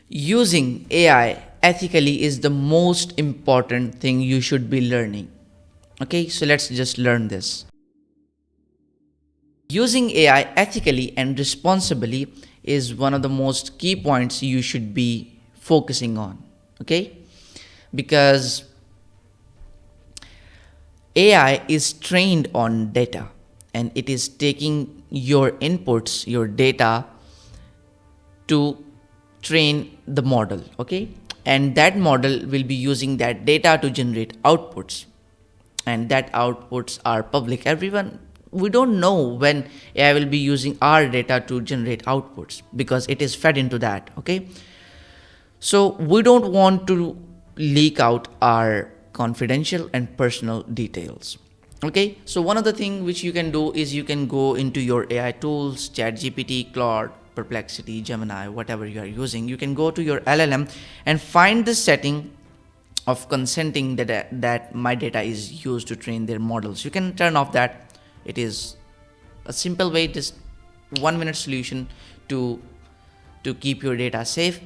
Using AI ethically is the most important thing you should be learning. Okay, so let's just learn this. Using AI ethically and responsibly is one of the most key points you should be focusing on. Okay, because AI is trained on data and it is taking your inputs, your data, to train the model. Okay, and that model will be using that data to generate outputs, and that outputs are public. Everyone, we don't know when AI will be using our data to generate outputs because it is fed into that. Okay, so we don't want to leak out our confidential and personal details. Okay, so one of the things which you can do is you can go into your AI tools, ChatGPT, Claude, Perplexity, Gemini, whatever you are using. You can go to your LLM and find the setting of consenting that my data is used to train their models. You can turn off that. It is a simple way, just 1 minute solution to keep your data safe.